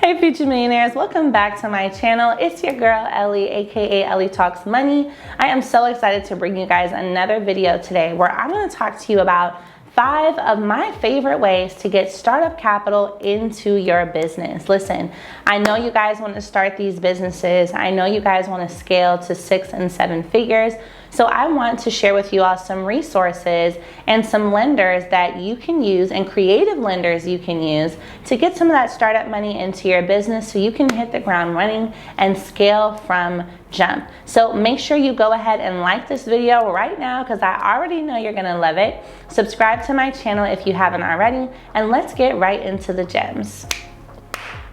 Hey future millionaires, welcome back to my channel. It's your girl Ellie, aka Ellie Talks Money. I am so excited to bring you guys another video today where I'm going to talk to you about 5 of my favorite ways to get startup capital into your business. Listen, I know you guys want to start these businesses. I know you guys want to scale to 6 and 7 figures. So I want to share with you all some resources and some lenders that you can use and creative lenders you can use to get some of that startup money into your business so you can hit the ground running and scale from jump. So make sure you go ahead and like this video right now because I already know you're gonna love it. Subscribe to my channel if you haven't already, and let's get right into the gems.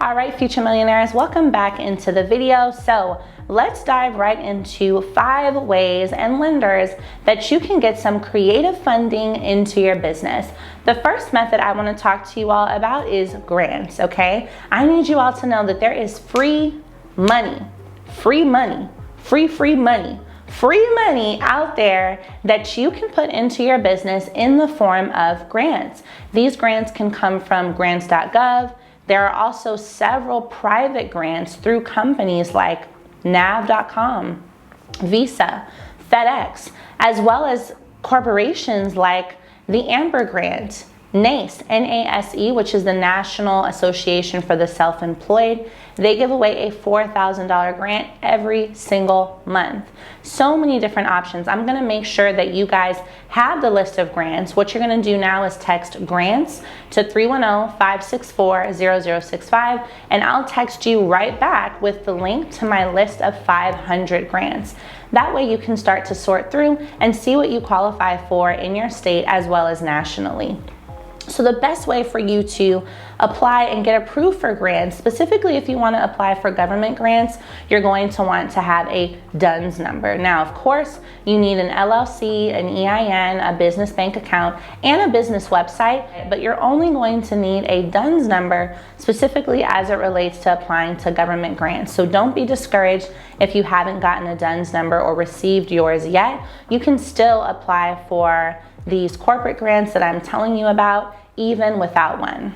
All right, future millionaires, welcome back into the video. So let's dive right into 5 ways and lenders that you can get some creative funding into your business. The first method I want to talk to you all about is grants, okay? I need you all to know that there is free money out there that you can put into your business in the form of grants. These grants can come from grants.gov. There are also several private grants through companies like nav.com, Visa, FedEx, as well as corporations like the Amber Grant, NACE, N-A-S-E, which is the National Association for the Self-Employed. They give away a $4,000 grant every single month. So many different options. I'm gonna make sure that you guys have the list of grants. What you're gonna do now is text grants to 310-564-0065, and I'll text you right back with the link to my list of 500 grants. That way you can start to sort through and see what you qualify for in your state as well as nationally. So the best way for you to apply and get approved for grants, specifically if you want to apply for government grants, you're going to want to have a DUNS number. Now, of course, you need an LLC, an EIN, a business bank account, and a business website, but you're only going to need a DUNS number specifically as it relates to applying to government grants. So don't be discouraged if you haven't gotten a DUNS number or received yours yet. You can still apply for these corporate grants that I'm telling you about, even without one.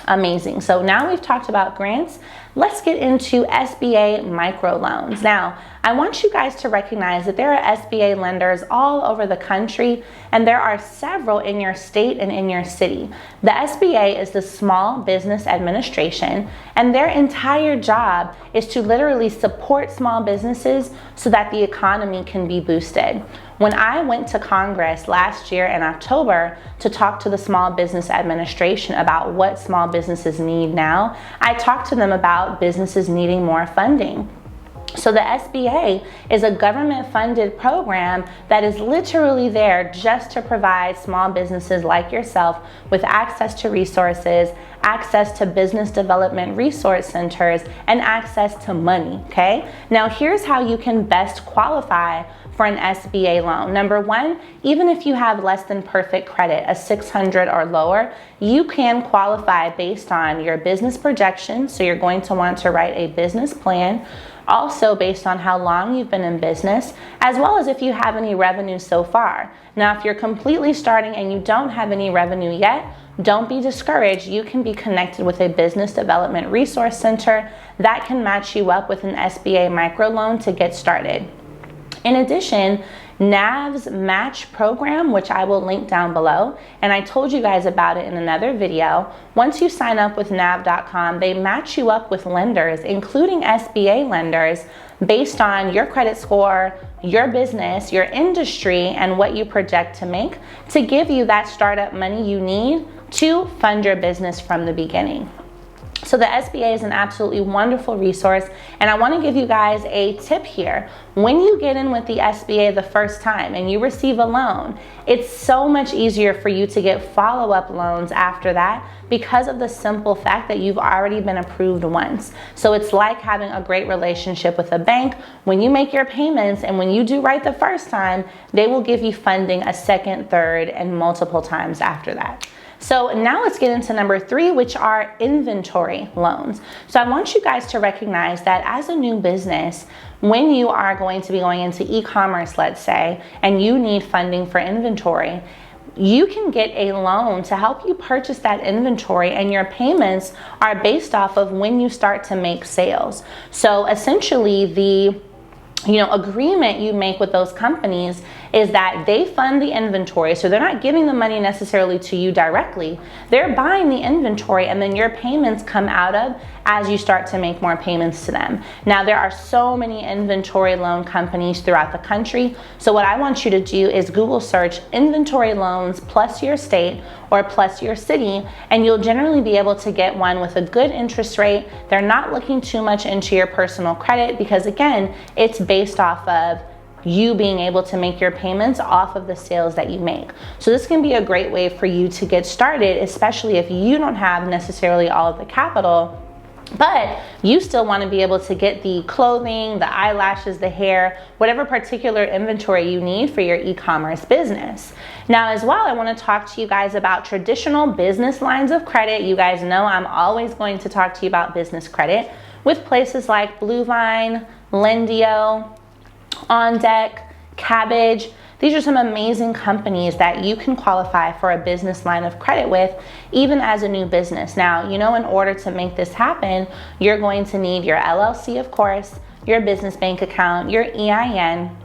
Amazing. So now we've talked about grants. Let's get into Sba Micro Loans. Now, I want you guys to recognize that there are SBA lenders all over the country, and there are several in your state and in your city. The SBA is the Small Business Administration, and their entire job is to literally support small businesses so that the economy can be boosted. When I went to Congress last year in October to talk to the Small Business Administration about what small businesses need now, I talked to them about businesses needing more funding. So the SBA is a government-funded program that is literally there just to provide small businesses like yourself with access to resources, access to business development resource centers, and access to money, okay? Now here's how you can best qualify for an SBA loan. Number 1, even if you have less than perfect credit, a 600 or lower, you can qualify based on your business projections. So you're going to want to write a business plan, also based on how long you've been in business, as well as if you have any revenue so far. Now, if you're completely starting and you don't have any revenue yet, don't be discouraged. You can be connected with a business development resource center that can match you up with an Sba Micro Loan to get started. In addition, NAV's match program, which I will link down below, and I told you guys about it in another video. Once you sign up with nav.com, they match you up with lenders, including SBA lenders, based on your credit score, your business, your industry, and what you project to make to give you that startup money you need to fund your business from the beginning. So the SBA is an absolutely wonderful resource, and I want to give you guys a tip here. When you get in with the SBA the first time and you receive a loan, it's so much easier for you to get follow-up loans after that because of the simple fact that you've already been approved once. So it's like having a great relationship with a bank. When you make your payments and when you do right the first time, they will give you funding a second, third, and multiple times after that. So now let's get into number 3, which are inventory loans. So I want you guys to recognize that as a new business, when you are going to be going into e-commerce, let's say, and you need funding for inventory, you can get a loan to help you purchase that inventory, and your payments are based off of when you start to make sales. So essentially the agreement you make with those companies is that they fund the inventory. So they're not giving the money necessarily to you directly. They're buying the inventory, and then your payments come out of as you start to make more payments to them. Now, there are so many inventory loan companies throughout the country. So what I want you to do is Google search inventory loans plus your state or plus your city, and you'll generally be able to get one with a good interest rate. They're not looking too much into your personal credit because, again, it's based off of you being able to make your payments off of the sales that you make. So this can be a great way for you to get started, especially if you don't have necessarily all of the capital, but you still want to be able to get the clothing, the eyelashes, the hair, whatever particular inventory you need for your e-commerce business. Now, as well, I want to talk to you guys about traditional business lines of credit. You guys know I'm always going to talk to you about business credit with places like Bluevine, Lendio, On Deck, Cabbage. These are some amazing companies that you can qualify for a business line of credit with, even as a new business. Now, in order to make this happen, you're going to need your LLC, of course, your business bank account, your EIN,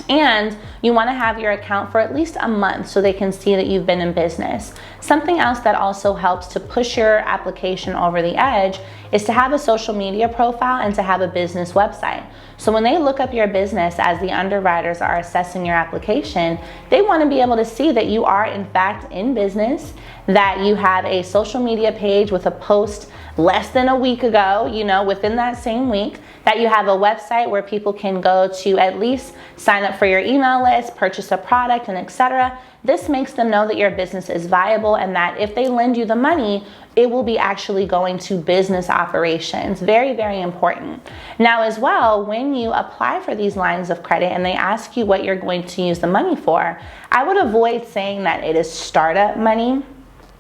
and you want to have your account for at least a month so they can see that you've been in business. Something else that also helps to push your application over the edge is to have a social media profile and to have a business website. So when they look up your business as the underwriters are assessing your application, they want to be able to see that you are in fact in business, that you have a social media page with a post less than a week ago, within that same week, that you have a website where people can go to at least sign up for your email list, purchase a product, and etc. This makes them know that your business is viable and that if they lend you the money, it will be actually going to business operations. Very, very important. Now, as well, when you apply for these lines of credit and they ask you what you're going to use the money for, I would avoid saying that it is startup money.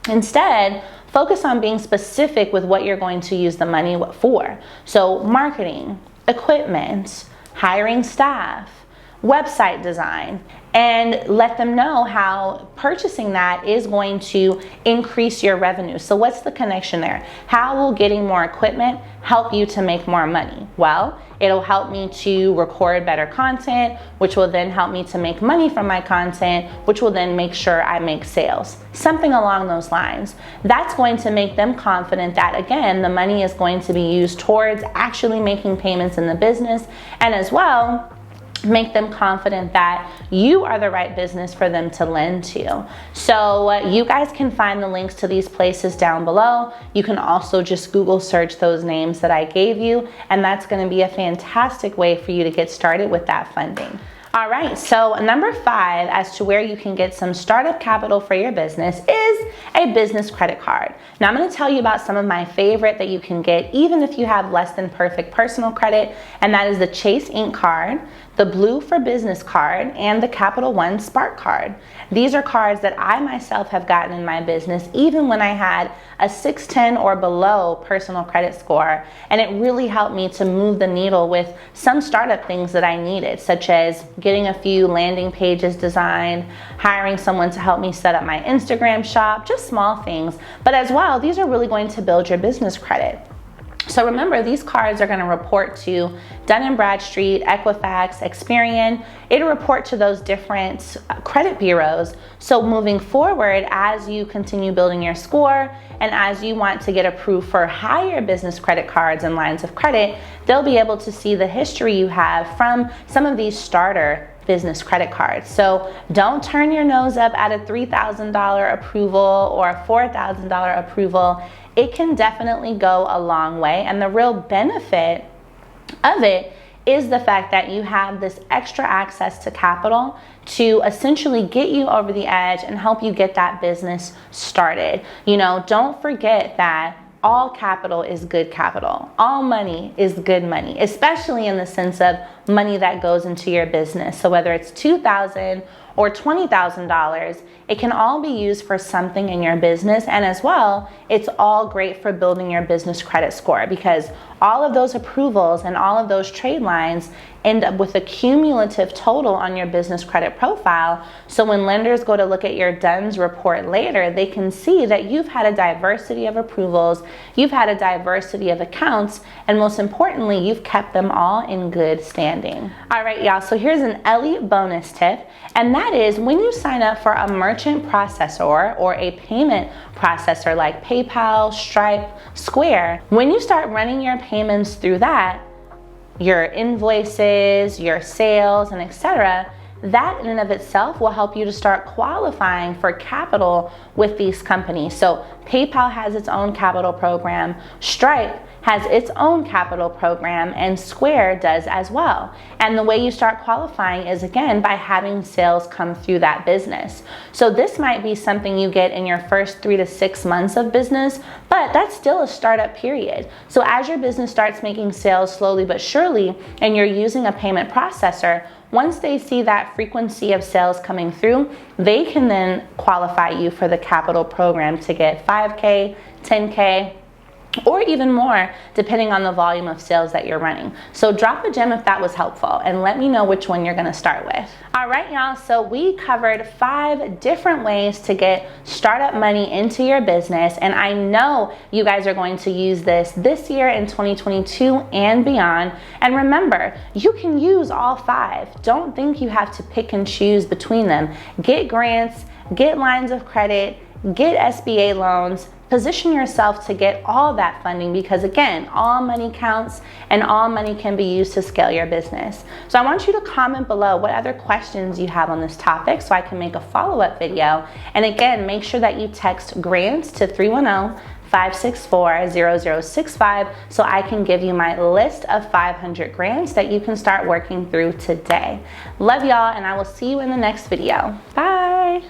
Instead, focus on being specific with what you're going to use the money for. So marketing, equipment, hiring staff, website design, and let them know how purchasing that is going to increase your revenue. So what's the connection there? How will getting more equipment help you to make more money? Well, it'll help me to record better content, which will then help me to make money from my content, which will then make sure I make sales. Something along those lines. That's going to make them confident that, again, the money is going to be used towards actually making payments in the business, and as well, make them confident that you are the right business for them to lend to. So you guys can find the links to these places down below. You can also just Google search those names that I gave you, and that's going to be a fantastic way for you to get started with that funding. All right, so number 5 as to where you can get some startup capital for your business is a business credit card. Now I'm going to tell you about some of my favorite that you can get even if you have less than perfect personal credit, and that is the Chase Ink card, the Blue for Business card, and the Capital One Spark card. These are cards that I myself have gotten in my business even when I had a 610 or below personal credit score, and it really helped me to move the needle with some startup things that I needed, such as getting a few landing pages designed, hiring someone to help me set up my Instagram shop, just small things. But as well, these are really going to build your business credit. So remember, these cards are going to report to Dun & Bradstreet, Equifax, Experian. It'll report to those different credit bureaus. So moving forward, as you continue building your score and as you want to get approved for higher business credit cards and lines of credit, they'll be able to see the history you have from some of these starter business credit cards. So don't turn your nose up at a $3,000 approval or a $4,000 approval. It can definitely go a long way, and the real benefit of it is the fact that you have this extra access to capital to essentially get you over the edge and help you get that business started. Don't forget that all capital is good capital. All money is good money, especially in the sense of money that goes into your business. So whether it's $2,000 or $20,000, it can all be used for something in your business. And as well, it's all great for building your business credit score, because all of those approvals and all of those trade lines end up with a cumulative total on your business credit profile. So when lenders go to look at your DUNS report later, they can see that you've had a diversity of approvals, you've had a diversity of accounts, and most importantly, you've kept them all in good standing. All right, y'all, so here's an Ellie bonus tip, and that is when you sign up for a merchant processor or a payment processor like PayPal, Stripe, Square, when you start running your payments through that, your invoices, your sales, and etc., that in and of itself will help you to start qualifying for capital with these companies. So PayPal has its own capital program, Stripe has its own capital program, and Square does as well. And the way you start qualifying is, again, by having sales come through that business. So this might be something you get in your first 3 to 6 months of business, but that's still a startup period. So as your business starts making sales slowly but surely, and you're using a payment processor, once they see that frequency of sales coming through, they can then qualify you for the capital program to get $5K, $10K, or even more, depending on the volume of sales that you're running. So drop a gem if that was helpful, and let me know which one you're gonna start with. All right, y'all, so we covered 5 different ways to get startup money into your business, and I know you guys are going to use this year in 2022 and beyond. And remember, you can use all 5. Don't think you have to pick and choose between them. Get grants, get lines of credit, get SBA loans, position yourself to get all that funding, because again, all money counts and all money can be used to scale your business. So I want you to comment below what other questions you have on this topic so I can make a follow-up video. And again, make sure that you text grants to 310-564-0065 so I can give you my list of 500 grants that you can start working through today. Love y'all, and I will see you in the next video. Bye.